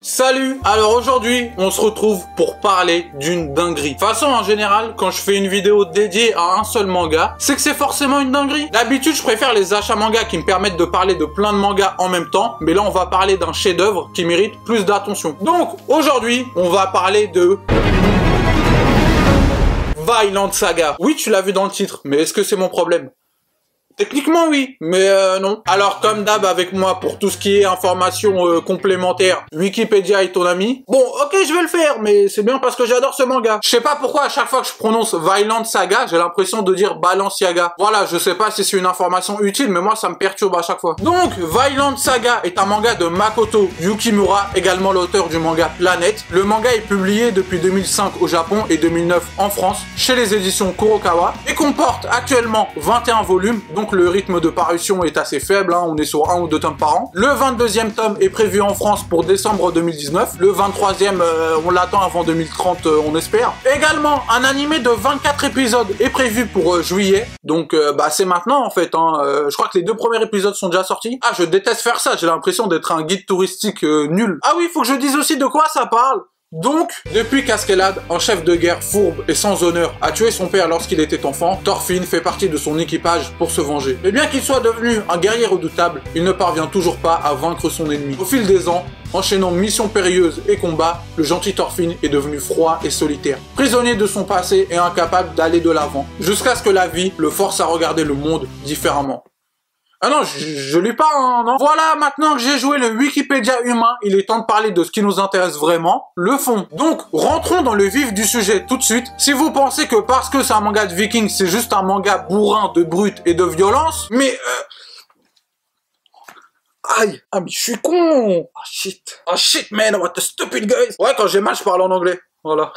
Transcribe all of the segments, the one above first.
Salut! Alors aujourd'hui, on se retrouve pour parler d'une dinguerie. De toute façon, en général, quand je fais une vidéo dédiée à un seul manga, c'est que c'est forcément une dinguerie. D'habitude, je préfère les achats manga qui me permettent de parler de plein de mangas en même temps, mais là, on va parler d'un chef-d'œuvre qui mérite plus d'attention. Donc, aujourd'hui, on va parler de Vinland Saga. Oui, tu l'as vu dans le titre, mais est-ce que c'est mon problème? Techniquement oui, mais non. Alors comme d'hab avec moi pour tout ce qui est information complémentaire, Wikipédia est ton ami. Bon, ok, je vais le faire, mais c'est bien parce que j'adore ce manga. Je sais pas pourquoi à chaque fois que je prononce Vinland Saga, j'ai l'impression de dire Balenciaga. Voilà, je sais pas si c'est une information utile, mais moi ça me perturbe à chaque fois. Donc, Vinland Saga est un manga de Makoto Yukimura, également l'auteur du manga Planète. Le manga est publié depuis 2005 au Japon et 2009 en France, chez les éditions Kurokawa, et comporte actuellement 21 volumes, donc le rythme de parution est assez faible, hein, on est sur 1 ou 2 tomes par an. Le 22e tome est prévu en France pour décembre 2019. Le 23e, on l'attend avant 2030, on espère. Également, un animé de 24 épisodes est prévu pour juillet. Donc, c'est maintenant en fait. Hein. Je crois que les 2 premiers épisodes sont déjà sortis. Ah, je déteste faire ça, j'ai l'impression d'être un guide touristique nul. Ah oui, faut que je dise aussi de quoi ça parle. Donc, depuis qu'Askeladd, un chef de guerre fourbe et sans honneur, a tué son père lorsqu'il était enfant, Thorfinn fait partie de son équipage pour se venger. Et bien qu'il soit devenu un guerrier redoutable, il ne parvient toujours pas à vaincre son ennemi. Au fil des ans, enchaînant missions périlleuses et combats, le gentil Thorfinn est devenu froid et solitaire, prisonnier de son passé et incapable d'aller de l'avant, jusqu'à ce que la vie le force à regarder le monde différemment. Ah non, je lis pas, hein, non. Voilà, maintenant que j'ai joué le Wikipédia humain, il est temps de parler de ce qui nous intéresse vraiment, le fond. Donc, rentrons dans le vif du sujet tout de suite. Si vous pensez que parce que c'est un manga de viking, c'est juste un manga bourrin de brut et de violence, mais aïe, ah mais je suis con. Ah shit man, what a stupid guys. Ouais, quand j'ai mal, je parle en anglais. Voilà.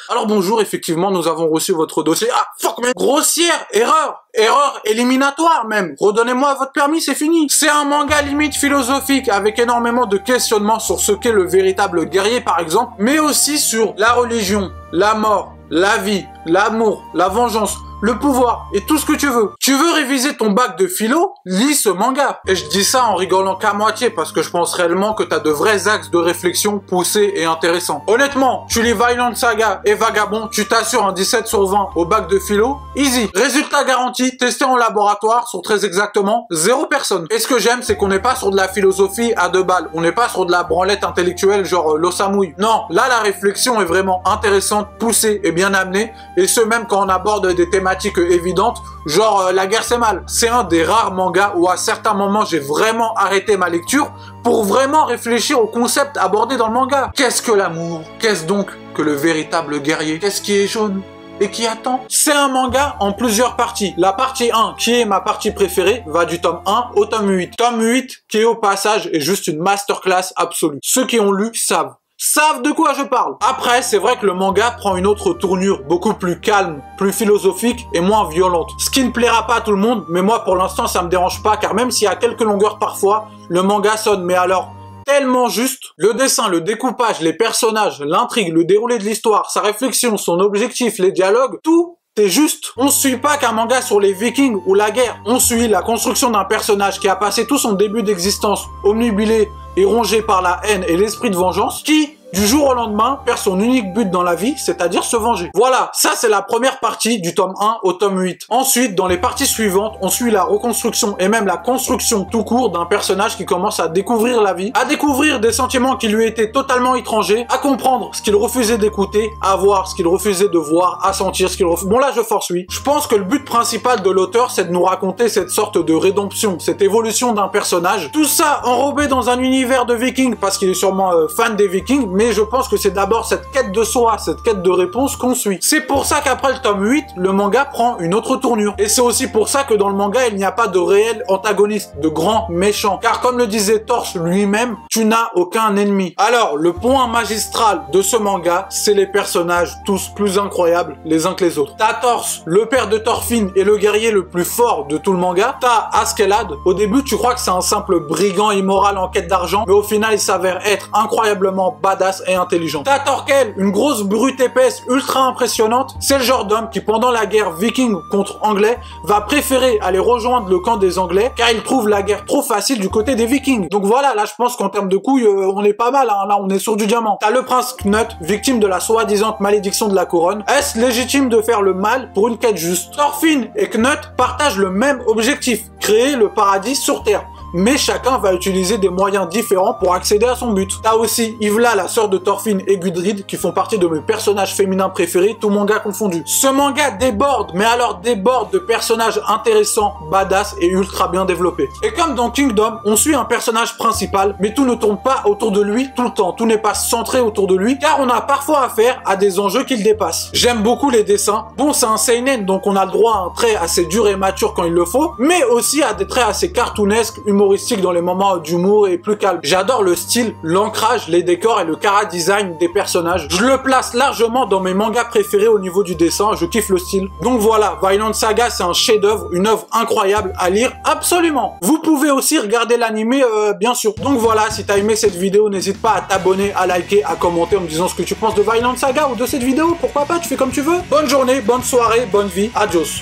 Alors bonjour, effectivement, nous avons reçu votre dossier. Ah, fuck man. Grossière erreur. Erreur éliminatoire même. Redonnez-moi votre permis, c'est fini. C'est un manga limite philosophique avec énormément de questionnements sur ce qu'est le véritable guerrier par exemple, mais aussi sur la religion, la mort, la vie, l'amour, la vengeance, le pouvoir et tout ce que tu veux. Tu veux réviser ton bac de philo? Lis ce manga. Et je dis ça en rigolant qu'à moitié parce que je pense réellement que t'as de vrais axes de réflexion poussés et intéressants. Honnêtement, tu lis Vinland Saga et Vagabond, tu t'assures un 17 sur 20 au bac de philo? Easy. Résultat garanti, testé en laboratoire sur très exactement 0 personne. Et ce que j'aime, c'est qu'on n'est pas sur de la philosophie à 2 balles. On n'est pas sur de la branlette intellectuelle genre l'Osamui. Non, là la réflexion est vraiment intéressante, poussée et bien amenée. Et ce même quand on aborde des thématiques évidentes, genre la guerre c'est mal. C'est un des rares mangas où à certains moments j'ai vraiment arrêté ma lecture pour vraiment réfléchir au concept abordé dans le manga. Qu'est-ce que l'amour? Qu'est-ce donc que le véritable guerrier? Qu'est-ce qui est jaune et qui attend? C'est un manga en plusieurs parties. La partie 1, qui est ma partie préférée, va du tome 1 au tome 8. Tome 8, qui au passage est juste une masterclass absolue. Ceux qui ont lu savent de quoi je parle. Après, c'est vrai que le manga prend une autre tournure, beaucoup plus calme, plus philosophique et moins violente. Ce qui ne plaira pas à tout le monde, mais moi pour l'instant ça me dérange pas, car même s'il y a quelques longueurs parfois, le manga sonne, mais alors tellement juste. Le dessin, le découpage, les personnages, l'intrigue, le déroulé de l'histoire, sa réflexion, son objectif, les dialogues, tout c'est juste. On suit pas qu'un manga sur les vikings ou la guerre. On suit la construction d'un personnage qui a passé tout son début d'existence omnubilé et rongé par la haine et l'esprit de vengeance, qui, du jour au lendemain, perd son unique but dans la vie, c'est-à-dire se venger. Voilà, ça c'est la première partie du tome 1 au tome 8. Ensuite, dans les parties suivantes, on suit la reconstruction et même la construction tout court d'un personnage qui commence à découvrir la vie, à découvrir des sentiments qui lui étaient totalement étrangers, à comprendre ce qu'il refusait d'écouter, à voir ce qu'il refusait de voir, à sentir ce qu'il refusait... Bon là je force oui. Je pense que le but principal de l'auteur c'est de nous raconter cette sorte de rédemption, cette évolution d'un personnage. Tout ça enrobé dans un univers de vikings parce qu'il est sûrement fan des vikings, mais je pense que c'est d'abord cette quête de soi, cette quête de réponse qu'on suit. C'est pour ça qu'après le tome 8, le manga prend une autre tournure. Et c'est aussi pour ça que dans le manga, il n'y a pas de réel antagoniste, de grand méchant. Car comme le disait Torche lui-même, tu n'as aucun ennemi. Alors, le point magistral de ce manga, c'est les personnages tous plus incroyables les uns que les autres. T'as Torche, le père de Thorfinn et le guerrier le plus fort de tout le manga. T'as Askeladd. Au début, tu crois que c'est un simple brigand immoral en quête d'argent, mais au final, il s'avère être incroyablement badass badass et intelligent. T'as Thorkel, une grosse brute épaisse ultra impressionnante. C'est le genre d'homme qui pendant la guerre viking contre anglais va préférer aller rejoindre le camp des anglais car il trouve la guerre trop facile du côté des vikings. Donc voilà, là je pense qu'en termes de couilles, on est pas mal, hein. Là on est sur du diamant. T'as le prince Knut, victime de la soi-disant malédiction de la couronne. Est-ce légitime de faire le mal pour une quête juste? Thorfinn et Knut partagent le même objectif, créer le paradis sur Terre. Mais chacun va utiliser des moyens différents pour accéder à son but. T'as aussi Ivla, la sœur de Thorfinn, et Gudrid, qui font partie de mes personnages féminins préférés, tout manga confondu. Ce manga déborde, mais alors déborde de personnages intéressants, badass et ultra bien développés. Et comme dans Kingdom, on suit un personnage principal, mais tout ne tourne pas autour de lui tout le temps. Tout n'est pas centré autour de lui, car on a parfois affaire à des enjeux qui le dépassent. J'aime beaucoup les dessins. Bon, c'est un seinen, donc on a le droit à un trait assez dur et mature quand il le faut, mais aussi à des traits assez cartoonesques, humoristique dans les moments d'humour et plus calme. J'adore le style, l'ancrage, les décors et le chara-design des personnages. Je le place largement dans mes mangas préférés au niveau du dessin, je kiffe le style. Donc voilà, Vinland Saga c'est un chef-d'œuvre, une œuvre incroyable à lire, absolument. Vous pouvez aussi regarder l'animé, bien sûr. Donc voilà, si t'as aimé cette vidéo, n'hésite pas à t'abonner, à liker, à commenter en me disant ce que tu penses de Vinland Saga ou de cette vidéo, pourquoi pas, tu fais comme tu veux. Bonne journée, bonne soirée, bonne vie, adios.